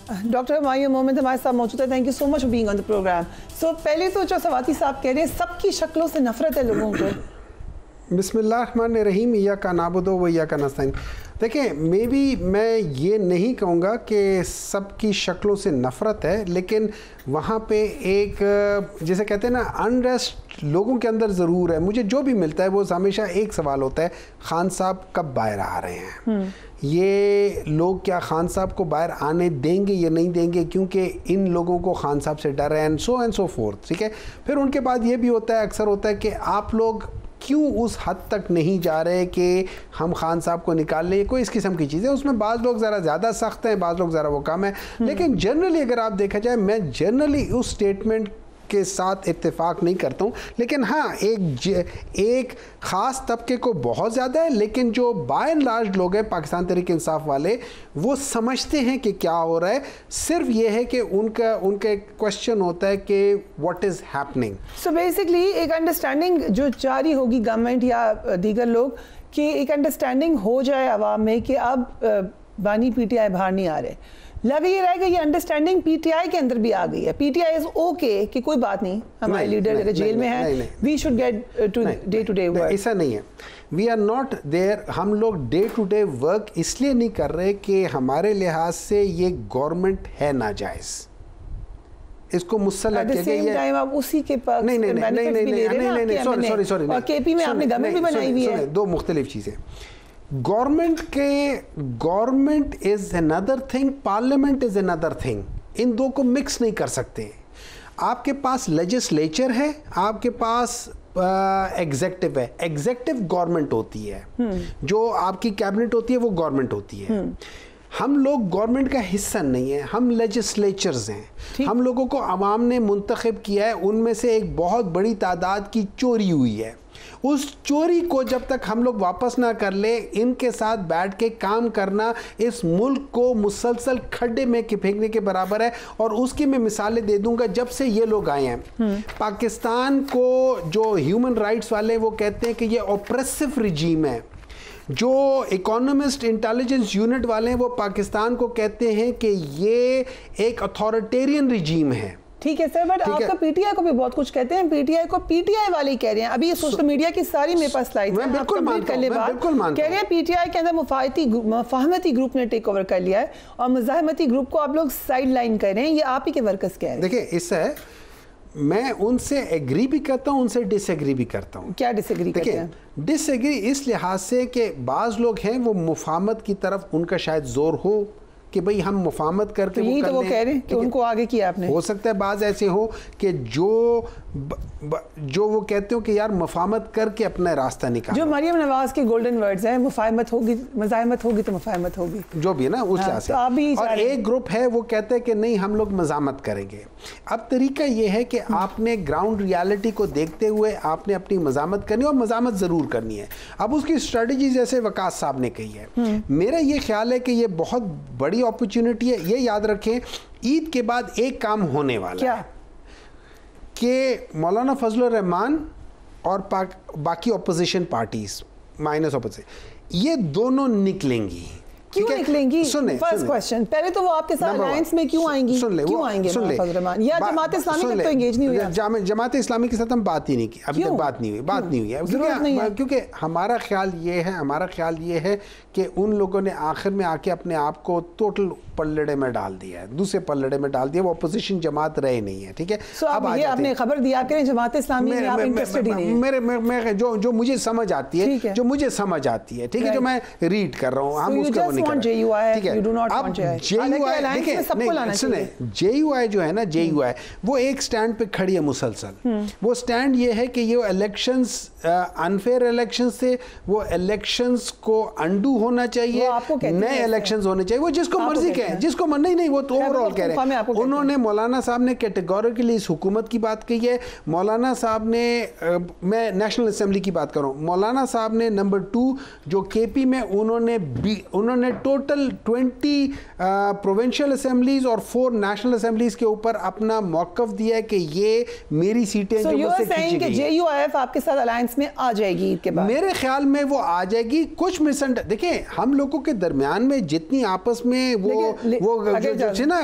Doctor Humayun مومن ہمارے ساتھ موجود ہے. Thank you so much for being on the program. So پہلے تو جو سواتی صاحب کہہ رہے ہیں سب کی شکلوں سے نفرت ہے لوگوں کو. بسم اللہ الرحمن الرحیم. ایاک نعبد و ایاک نستعین. دیکھیں میں یہ نہیں کہوں گا کہ سب کی شکلوں سے نفرت ہے, لیکن وہاں پہ ایک جیسے کہتے ہیں نا انریسٹ لوگوں کے اندر ضرور ہے. مجھے جو بھی ملتا ہے وہ ہمیشہ ایک سوال ہوتا ہے, خان صاحب کب باہر آ رہے ہیں؟ یہ لوگ کیا خان صاحب کو باہر آنے دیں گے یا نہیں دیں گے, کیونکہ ان لوگوں کو خان صاحب سے ڈر ہے اینڈ سو فورتھ. ٹھیک ہے, پھر ان کے بعد یہ بھی ہوتا ہے, اکثر ہوتا ہے کہ آپ لوگ کیوں اس حد تک نہیں جا رہے کہ ہم خان صاحب کو نکال لیں, کوئی اس قسم کی چیزیں. اس میں بعض لوگ ذرا زیادہ سخت ہیں, بعض لوگ ذرا وہ کم ہیں, لیکن جنرلی اگر آپ دیکھا جائے میں جنرلی اس سٹیٹمنٹ کے ساتھ اتفاق نہیں کرتا ہوں. لیکن ہاں ایک خاص طبقے کو بہت زیادہ ہے, لیکن جو بائی اینڈ لارج لوگ ہیں پاکستان تحریک انصاف والے, وہ سمجھتے ہیں کہ کیا ہو رہا ہے. صرف یہ ہے کہ ان کا ایک کوشچن ہوتا ہے کہ what is happening. So basically ایک انڈرسٹینڈنگ جو جاری ہوگی گورنمنٹ یا دیگر لوگ, کہ ایک انڈرسٹینڈنگ ہو جائے عوام میں کہ اب بانی پی ٹی آئی باہر نہیں آ رہے. لگ یہ رہے گا یہ انڈرسٹینڈنگ پی ٹی آئی کے اندر بھی آ گئی ہے. P T I is okay کہ کوئی بات نہیں, ہمارے لیڈر اگر جیل میں ہیں, we should get to day to day work. ایسا نہیں ہے, وی آر ناٹ دیر. ہم لوگ ڈے ٹو ڈے ورک اس لیے نہیں کر رہے کہ ہمارے لحاظ سے یہ گورنمنٹ ہے ناجائز, اس کو مسلط کیا گیا ہے. آپ اسی کے پاس نہیں, سوری, اور کے پی میں آپ نے گورنمنٹ بھی بنائی ہوئی ہے. دو مختلف چیزیں. Government is another thing, parliament is another thing. ان دو کو مکس نہیں کر سکتے. آپ کے پاس لیجسلیچر ہے, آپ کے پاس ایگزیکٹو ہے. ایگزیکٹو گورنمنٹ ہوتی ہے, جو آپ کی کیبنٹ ہوتی ہے وہ گورنمنٹ ہوتی ہے. ہم لوگ گورنمنٹ کا حصہ نہیں ہیں, ہم لیجسلیچرز ہیں. ہم لوگوں کو عوام نے منتخب کیا ہے, ان میں سے ایک بہت بڑی تعداد کی چوری ہوئی ہے. اس چوری کو جب تک ہم لوگ واپس نہ کر لیں, ان کے ساتھ بیٹھ کے کام کرنا اس ملک کو مسلسل کھڈے میں پھینکنے کے برابر ہے. اور اس کی میں مثالیں دے دوں گا. جب سے یہ لوگ آئے ہیں پاکستان کو, جو ہیومن رائٹس والے وہ کہتے ہیں کہ یہ اوپریسو رجیم ہے. جو اکانومسٹ انٹیلیجنس یونٹ والے ہیں وہ پاکستان کو کہتے ہیں کہ یہ ایک اتھارٹیرین رجیم ہے. ٹھیک ہے سر, بٹ آپ کا پی ٹی آئی کو بھی بہت کچھ کہتے ہیں. پی ٹی آئی کو پی ٹی آئی والے کہہ رہے ہیں. ابھی یہ سوشل میڈیا کی ساری میرے پاس سلائیڈ ہیں, بالکل مانتا ہوں. کہہ رہے ہیں پی ٹی آئی کے اندر مفاہمتی گروپ نے ٹیک اوور کر لیا ہے, اور مزاحمتی گروپ کو آپ لوگ سائیڈ لائن کر رہے ہیں. یہ آپ ہی کے ورکرز کہہ رہے ہیں. دیکھیں اس سے میں ان سے ایگری بھی کرتا ہوں, ان سے ڈس ایگری بھی کرتا ہوں. کیا ڈس ایگری کرتے ہیں؟ ڈس ایگری اس لحاظ سے کہ بعض لوگ ہیں وہ مفاہمت کی طرف ان کا شاید زور ہو کہ بھئی ہم مفاہمت کر کے یہی تو وہ کہہ رہے ہیں کہ ان کو آگے کیا آپ نے. ہو سکتا ہے بعض ایسے ہو کہ جو وہ کہتے ہو کہ یار مفاہمت کر کے اپنا راستہ نکالو. جو مریم نواز کے گولڈن ورڈز ہیں, مفاہمت ہوگی, مزاحمت ہوگی تو مفاہمت ہوگی, جو بھی ہے نا اس لحاظ سے. اور ایک گروپ ہے وہ کہتا ہے کہ نہیں ہم لوگ مزاحمت کریں گے. اب طریقہ یہ ہے کہ آپ نے گراؤنڈ ریالٹی کو دیکھتے ہوئے آپ نے اپنی مزاحمت کرنی, اور مزاحمت ضرور کرنی ہے. اب اس کی اسٹریٹجی جیسے وقاص صاحب نے کہی ہے, میرا یہ خیال ہے کہ یہ بہت بڑی اپرچونٹی ہے. یہ یاد رکھیں عید کے بعد ایک کام ہونے والا ہے کہ مولانا فضل الرحمان اور باقی اپوزیشن پارٹیز مائنس اپوزیشن, یہ دونوں نکلیں گی. کیوں نکلیں گی؟ فرسٹ کوسچن, پہلے تو وہ آپ کے ساتھ الائنس میں کیوں آئیں گی؟ کیوں آئیں گے مولانا فضل الرحمان یا جماعت اسلامی تک تو انگیج نہیں ہوئی؟ جماعت اسلامی کے ساتھ ہم بات ہی نہیں کی, ابھی تک بات نہیں ہوئی ہے. کیونکہ ہمارا خیال یہ ہے کہ ان لوگوں نے آخر میں آ کے اپنے آپ کو ٹوٹل پلڑے میں ڈال دیا ہے, دوسرے پلڑے میں ڈال دیا. وہ اپوزیشن جماعت رہے نہیں ہے. ٹھیک ہے, اب یہ آپ نے خبر دیا کریں جماعت اسلامی میں آپ انٹرسٹڈ ہی نہیں ہے. جو مجھے سمجھ آتی ہے, ٹھیک ہے, جو میں ریڈ کر رہا ہوں, ہم اس کو نہیں کر رہے. اب جے یو آئی جو ہے نا, جے یو آئی وہ ایک سٹینڈ پہ کھڑی ہے مسلسل. وہ سٹینڈ یہ ہے کہ یہ الیکشنز انفیئر الیکشنز سے, وہ الیکشنز کو انڈو ہونا چاہیے, نئے الیکشنز ہونے چاہیے. وہ جس کو مرضی کہیں, جس کو نہیں, وہ تو اوور آل کہہ رہے ہیں. انہوں نے مولانا صاحب نے کیٹیگوریکلی اس حکومت کی بات کہی ہے. مولانا صاحب نے, میں نیشنل اسمبلی کی بات کروں, مولانا صاحب نے نمبر 2 جو کے پی میں انہوں نے ٹوٹل 20 پروونشل اسمبلیز اور 4 نیشنل اسمبلیز کے اوپر اپنا موقف دیا ہے کہ یہ میری سیٹیں جو مجھ سے کھینچی گئی. جے یو آئی ایف آپ کے ساتھ الائنس میں آ جائے گی کے بعد؟ میرے خیال میں وہ آ جائے گی. کچھ دیکھیں ہم لوگوں کے درمیان میں جتنی آپس میں وہ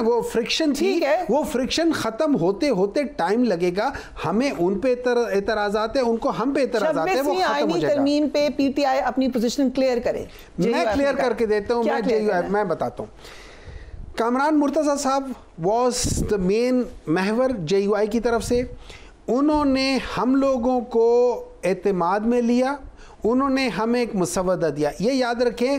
وہ فرکشن تھی, وہ فرکشن ختم ہوتے ہوتے ٹائم لگے گا. ہمیں ان پہ اعتراضات ہیں, ان کو ہم پہ اعتراضات ہیں, وہ ختم ہو جائے گا. ترمیم پہ پی ٹی آئی اپنی پوزیشن کلیئر کرے. میں کلیئر کر کے دیتا ہوں, میں بتاتا ہوں. کامران مرتضیٰ صاحب واز دا مین محور جے یو آئی کی طرف سے. انہوں نے ہم لوگوں کو اعتماد میں لیا, انہوں نے ہمیں ایک مسودہ دیا. یہ یاد رکھیں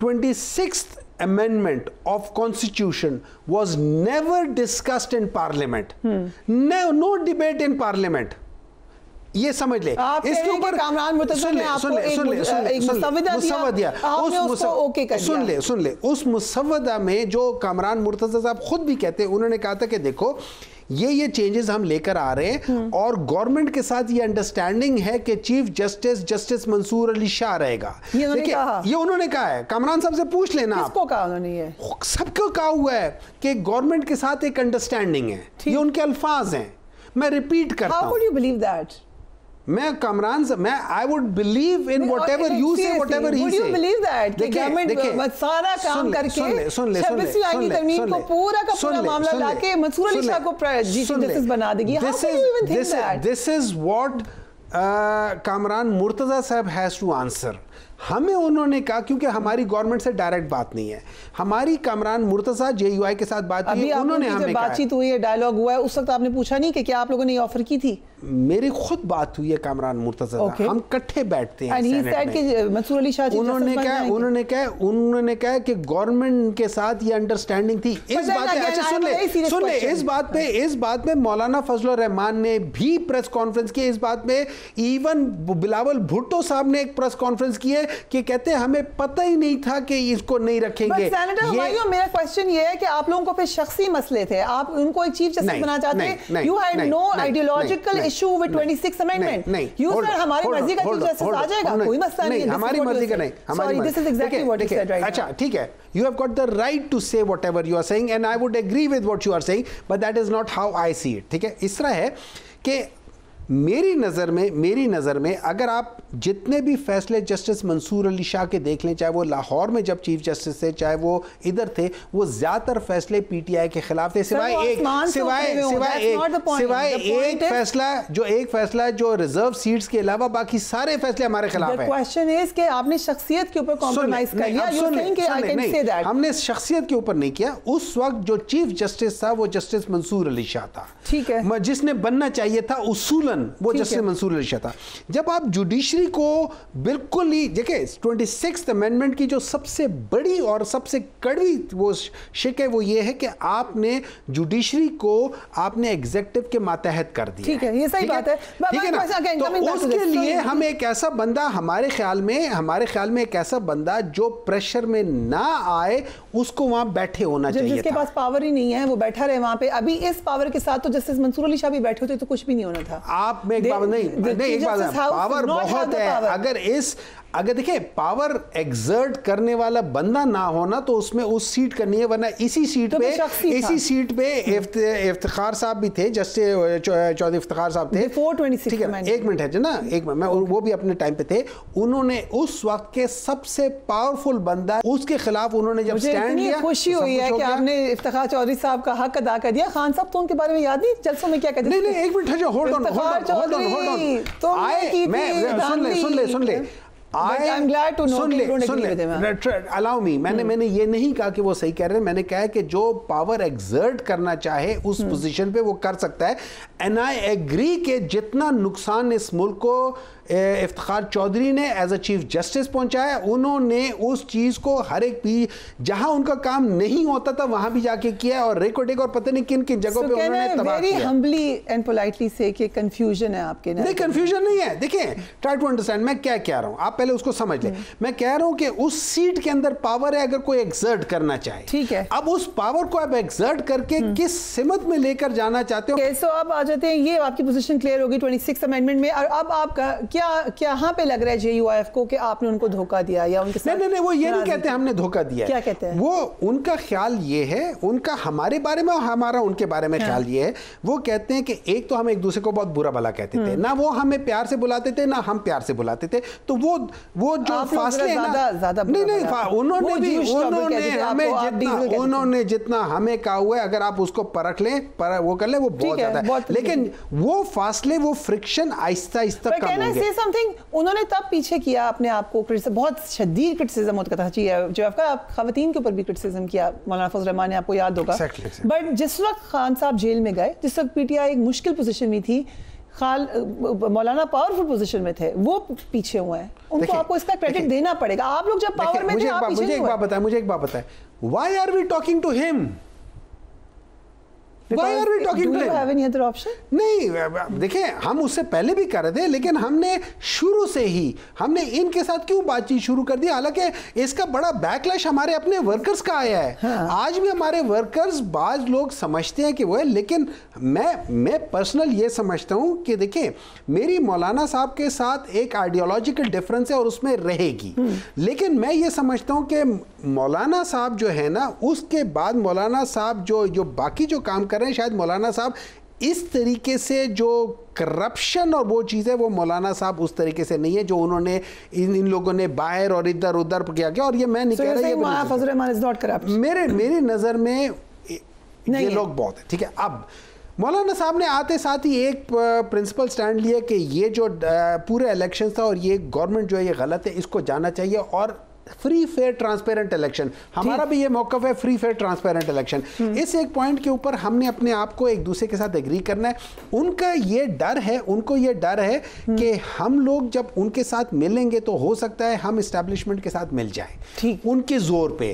26th amendment of constitution was never discussed in parliament. No debate in parliament. یہ سمجھ لے. اس کے اوپر کامران مرتضیٰ نے آپ کو ایک مسودہ دیا, آپ نے اس کو اوکے کر دیا. سن لے اس مسودہ میں جو کامران مرتضیٰ صاحب خود بھی کہتے ہیں, انہوں نے کہا تھا کہ دیکھو یہ چینجز ہم لے کر آ رہے ہیں, اور گورنمنٹ کے ساتھ یہ انڈرسٹینڈنگ ہے کہ چیف جسٹس منصور علی شاہ رہے گا. یہ انہوں نے کہا ہے. کامران صاحب سے پوچھ لینا, کس کو کہا انہوں نے؟ یہ سب کو کہا ہوا ہے کہ گورنمنٹ کے ساتھ ایک انڈرسٹینڈنگ ہے. یہ ان کے الفاظ ہیں, میں ریپیٹ کرتا ہوں. How would you believe that? میں کامران سے I would believe in whatever you say, whatever he say. Would you believe that کہ گورنمنٹ سارا کام کر کے 26ویں آئینی ترمیم کو پورا کا پورا معاملہ لا کے منصور علی شاہ کو چیف جسٹس بنا دے گی؟ How could you even think that? This is what Kamran Murtaza صاحب has to answer. ہمیں انہوں نے کہا, کیونکہ ہماری گورنمنٹ سے ڈائریکٹ بات نہیں ہے, ہماری کامران مرتضیٰ جے یو آئی کے ساتھ بات کی, انہوں نے ہمیں کہا. بات چیت ہوئی ہے, ڈائیلاگ ہوا ہے, اس وقت آپ نے پوچھا نہیں کہ کیا آپ لوگوں نے یہ آفر کی تھی؟ میری خود بات ہوئی ہے کامران مرتضیٰ, ہم کٹھے بیٹھتے ہیں سینٹ میں. منصور علی شاہ انہوں نے کہا کہ گورنمنٹ کے ساتھ یہ انڈرسٹینڈنگ تھی. اس بات پہ اچھا سن لے, اس بات پہ مولانا فضل الرحمان نے بھی پریس کانفرنس کی. اس بات پہ ایون بلاول بھٹو صاحب نے ایک پریس کانفرنس کی ہے کہ کہتے ہیں ہمیں پتہ ہی نہیں تھا کہ اس کو نہیں رکھیں گے. سینیٹر ہمایوں, میرا کوشچن یہ ہے کہ آپ لوگوں کو پھر شخصی مسئلے تھے, آپ ان کو ایک چیف جسٹس بنا چاہتے ہیں. You had no ideological issue with 26th amendment. You said ہماری مرضی کا چیف جسٹس آ جائے گا, کوئی مسئلہ نہیں. ہماری مرضی کا نہیں. Sorry, this is exactly what you said right now. اچھا ٹھیک ہے, you have got the right to say whatever you are saying and I would agree with what you are saying, but that is not how I see it. ٹھیک ہے, اس طرح ہے کہ میری نظر میں اگر آپ جتنے بھی فیصلے جسٹس منصور علی شاہ کے دیکھ لیں, چاہے وہ لاہور میں جب چیف جسٹس تھے, چاہے وہ ادھر تھے, وہ زیادہ تر فیصلے پی ٹی آئی کے خلاف تھے, سوائے ایک فیصلہ جو ریزرو سیٹس کے علاوہ باقی سارے فیصلے ہمارے خلاف ہیں. کوشچن از کہ آپ نے شخصیت کے اوپر کمپرومائز کر لیا. ہم نے شخصیت کے اوپر نہیں کیا. اس وقت جو چیف جسٹس تھا وہ جسٹس منصور علی شاہ تھا, ٹھیک ہے, جس نے بننا چاہیے تھا اصولاً وہ جسٹس منصور علی شاہ تھا. جب آپ جوڈیشری کو بالکل ہی دیکھیں, 26th امینڈمنٹ کی جو سب سے بڑی اور سب سے کڑوی وہ شک ہے وہ یہ ہے کہ آپ نے جوڈیشری کو آپ نے ایگزیکٹو کے ماتحت کر دیا. ٹھیک ہے, یہ صحیح بات ہے. ٹھیک ہے نا, تو اس کے لیے ہم ایک ایسا بندہ ہمارے خیال میں ایک ایسا بندہ جو پریشر میں نہ آئے, اس کو وہاں بیٹھے ہونا چاہیے. جس کے پاس پاور ہی نہیں ہے وہ بیٹھا رہے وہاں پہ. ابھی اس پاور کے ساتھ تو جسٹس منصور علی شاہ بھی بیٹھے ہوتے تو کچھ بھی نہیں ہونا تھا. آپ میں ایک بات نہیں, ایک بات ہے, پاور بہت ہے. اگر دیکھیں پاور ایگزرٹ کرنے والا بندہ نہ ہونا تو اس میں اس سیٹ کرنی ہے, ورنہ اسی سیٹ پہ افتخار صاحب بھی تھے, جسٹس چودھری افتخار صاحب تھے. ایک منٹ ہے جو نا, ایک منٹ, میں وہ بھی اپنے ٹائم پہ تھے. انہوں نے اس وقت کے سب سے پاورفل بندہ, اس کے خلاف انہوں نے جب سٹینڈ لیا, خوشی ہوئی ہے کہ آپ نے افتخار چودھری صاحب کا حق ادا کر دیا. خان صاحب تو ان کے بارے میں یاد نہیں جلسوں میں کیا کہتے ہیں؟ نہیں ایک منٹ ہے جو, ہولڈ آن, سن لے. allow me, میں نے یہ نہیں کہا کہ وہ صحیح کہہ رہے ہیں, میں نے کہا کہ جو پاور ایگزرٹ کرنا چاہے اس پوزیشن پہ وہ کر سکتا ہے. اینڈ آئی ایگری کہ جتنا نقصان اس ملک کو افتخار چودھری نے ایز اے چیف جسٹس پہنچایا, انہوں نے اس چیز کو ہر ایک جہاں ان کا کام نہیں ہوتا تھا وہاں بھی جا کے کیا, اور ریکارڈنگ اور پتہ نہیں کن کن جگہوں پہ انہوں نے تباہ کیا. ویری ہمبلی اینڈ پولائٹلی سے کہ کنفیوژن ہے آپ کے. نہیں کنفیوژن نہیں ہے, دیکھیں ٹرائی ٹو انڈرسٹینڈ میں کیا کہہ رہا ہوں, آپ پہلے اس کو سمجھ لیں. میں کہہ رہا ہوں کہ اس سیٹ کے اندر پاور ہے اگر کوئی ایگزرٹ کرنا چاہے, ٹھیک ہے, اب اس پاور کو آپ ایگزرٹ کر کے کس سمت میں لے کر جانا چاہتے ہو. سو اب آ جاتے ہیں, یہ آپ کی پوزیشن کلیئر ہوگی 26 امینڈمنٹ میں, اور اب آپ کیا کہاں پہ لگ رہا ہے JUIF کو کہ آپ نے ان کو دھوکہ دیا یا ان کے ساتھ؟ نہیں وہ یہ نہیں کہتے ہم نے دھوکہ دیا ہے. کیا کہتے ہیں وہ ان کا خیال یہ ہے, ان کا ہمارے بارے میں اور ہمارا ان کے بارے میں خیال یہ ہے, وہ کہتے ہیں کہ ایک تو ہم ایک دوسرے کو بہت برا بھلا کہتے تھے, نہ وہ ہمیں پیار سے بلاتے تھے نہ ہم پیار سے بلاتے تھے, تو وہ جو فاصلے انہوں نے جتنا ہمیں کہا ہوا ہے اگر آپ اس کو پرکھ لیں وہ کر لیں وہ بہت زیادہ ہے, لیکن وہ فاصلے وہ فرکشن آہستہ آہستہ کم ہوں گے. انہوں نے تب پیچھے کیا اپنے آپ کو, بہت شدید کرٹیسزم ہوتا تھا جو آپ کا خواتین کے اوپر بھی کرٹیسزم کیا, مولانا فضل الرحمان نے آپ کو یاد ہوگا. بٹ جس وقت خان صاحب جیل میں گئے, جس وقت PTI ایک مشکل پوزیشن میں تھی, مولانا پاورفل پوزیشن میں تھے, وہ پیچھے ہوئے ہیں. ان کو آپ کو اس کا کریڈٹ دینا پڑے گا. آپ لوگ جب پاور میں تھے آپ پیچھے نہیں ہوئے. مجھے ایک بات بتائیں, why are we talking to him? Why are we talking to him? Do you have any other option? نہیں دیکھیں, ہم اس سے پہلے بھی کر رہے تھے, لیکن ہم نے شروع سے ہی ہم نے ان کے ساتھ کیوں بات چیت شروع کر دی, حالانکہ اس کا بڑا بیک لیش ہمارے اپنے ورکرز کا آیا ہے. آج بھی ہمارے ورکرز بعض لوگ سمجھتے ہیں کہ وہ ہے, لیکن میں پرسنل یہ سمجھتا ہوں کہ دیکھیں میری مولانا صاحب کے ساتھ ایک آئیڈیالوجیکل ڈفرنس ہے اور اس میں رہے گی, لیکن میں یہ سمجھتا ہوں کہ مولانا صاحب جو ہے نا, اس کے بعد مولانا صاحب جو باقی جو کام کر رہے ہیں, شاید مولانا صاحب اس طریقے سے جو کرپشن اور وہ چیزیں, وہ مولانا صاحب اس طریقے سے نہیں ہے جو انہوں نے ان لوگوں نے باہر اور ادھر ادھر کیا. اور یہ میں نہیں کہہ رہا, میری نظر میں یہ لوگ بہت ہیں. ٹھیک ہے, اب مولانا صاحب نے آتے ساتھ ہی ایک پرنسپل سٹینڈ لیا کہ یہ جو پورے الیکشن تھا اور یہ گورنمنٹ جو ہے یہ غلط ہے, اس کو جانا چاہیے, اور فری فیئر ٹرانسپیرنٹ الیکشن. ہمارا بھی یہ موقف ہے, فری فیئر ٹرانسپیرنٹ الیکشن. اس ایک پوائنٹ کے اوپر ہم نے اپنے آپ کو ایک دوسرے کے ساتھ ایگری کرنا ہے. ان کا یہ ڈر ہے, ان کو یہ ڈر ہے کہ ہم لوگ جب ان کے ساتھ ملیں گے تو ہو سکتا ہے ہم اسٹیبلشمنٹ کے ساتھ مل جائیں ان کے زور پہ.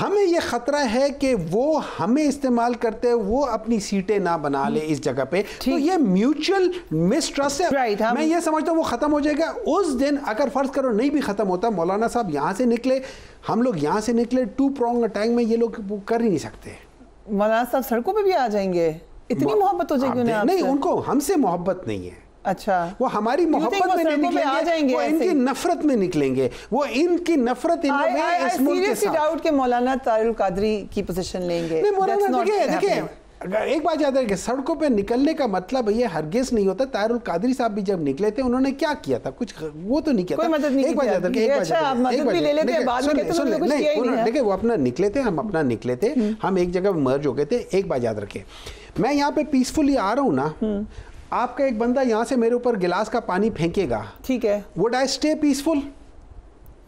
ہمیں یہ خطرہ ہے کہ وہ ہمیں استعمال کرتے وہ اپنی سیٹیں نہ بنا لے اس جگہ پہ. تو یہ میوچل مسٹرسٹ ہے. میں یہ سمجھتا ہوں وہ ختم ہو جائے گا اس دن. اگر فرض کرو نہیں بھی ختم ہوتا, مولانا صاحب یہاں سے نکلے, ہم لوگ یہاں سے نکلے, 2 prong اٹیک میں یہ لوگ کر ہی نہیں سکتے. مولانا صاحب سڑکوں پہ بھی آ جائیں گے, اتنی محبت ہو جائے گی انہیں. نہیں, ان کو ہم سے محبت نہیں ہے. اچھا, وہ ہماری محبت میں نہیں نکلیں گے, وہ ان کی نفرت میں نکلیں گے. وہ ان کی نفرت اس ملک کے ساتھ. ڈاؤٹ کہ مولانا طاہر القادری کی پوزیشن لیں گے. نہیں, مولانا دیکھیں ایک بات یاد رکھیں, سڑکوں پہ نکلنے کا مطلب یہ ہرگز نہیں ہوتا. طاہر القادری صاحب بھی جب نکلے تھے انہوں نے کیا کیا تھا, کچھ وہ تو نہیں کیا تھا. ایک بات یاد رکھیں, دیکھیں وہ اپنا نکلے تھے, ہم اپنا نکلے تھے, ہم ایک جگہ مرج ہو گئے تھے. ایک بات یاد رکھیں, میں یہاں پہ پیسفلی آ رہا ہوں نا, آپ کا ایک بندہ یہاں سے میرے اوپر گلاس کا پانی پھینکے گا, ٹھیک ہے, would I stay peaceful?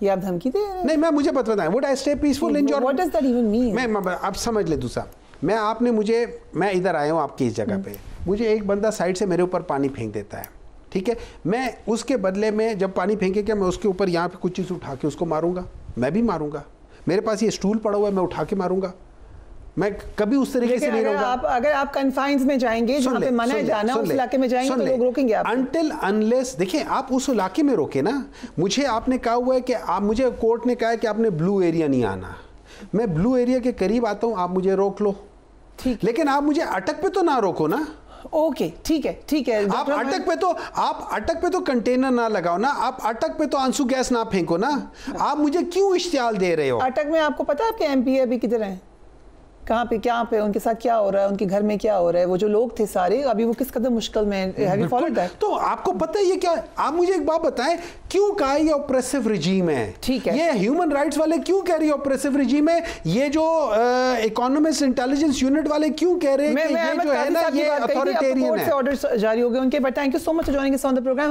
یہ آپ دھمکی دے رہے ہیں. نہیں, میں مجھے بتائیں, would I stay peaceful in your... What does that even mean? میں اب سمجھ لے دوسرا, میں آپ نے مجھے, میں ادھر آیا ہوں آپ کی اس جگہ پہ, مجھے ایک بندہ سائڈ سے میرے اوپر پانی پھینک دیتا ہے, ٹھیک ہے, میں اس کے بدلے میں جب پانی پھینکے کیا میں اس کے اوپر یہاں پہ کچھ چیز اٹھا کے اس کو ماروں گا, میں بھی ماروں گا. میرے پاس یہ اسٹول پڑا ہوا ہے, میں اٹھا کے ماروں گا. میں کبھی اس طریقے سے نہیں رہوں گا. اگر آپ کنفائنز میں جائیں گے جہاں پہ منع ہے جانا, اس علاقے میں جائیں گے تو لوگ روکیں گے آپ. انٹل انلیس, دیکھیں آپ اس علاقے میں روکے نا. مجھے آپ نے کہا ہوا ہے کہ آپ, مجھے کورٹ نے کہا ہے کہ آپ نے بلو ایریا نہیں آنا. میں بلو ایریا کے قریب آتا ہوں, آپ مجھے روک لو, لیکن آپ مجھے اٹک پہ تو نہ روکو نا. اوکے, ٹھیک ہے, ٹھیک ہے. آپ اٹک پہ تو کنٹینر نہ لگاؤ نا, آپ اٹک پہ تو آنسو گیس نہ پھینکو نا. آپ مجھے کیوں اشتعال دے رہے ہو؟ اٹک میں آپ کو پتا ہے آپ کے MP ابھی کدھر ہیں, کہاں پہ ان کے ساتھ کیا ہو رہا ہے, ان کے گھر میں کیا ہو رہا ہے, وہ جو لوگ تھے سارے ابھی وہ کس قدر مشکل میں ہیں. تو آپ کو پتہ ہے یہ کیا, آپ مجھے ایک بات بتائیں, کیوں کہا یہ اوپریسو رجیم ہے؟ ٹھیک ہے, یہ ہیومن رائٹس والے کیوں کہہ رہے ہیں اوپریسو رجیم ہے؟ یہ جو اکانومسٹ انٹیلیجنس یونٹ والے کیوں کہہ رہے ہیں کہ یہ جو ہے نا یہ اتھارٹیرین ہے؟ آرڈر جاری ہو گئے ان کے. But thank you so much for joining اس آن دی پروگرام.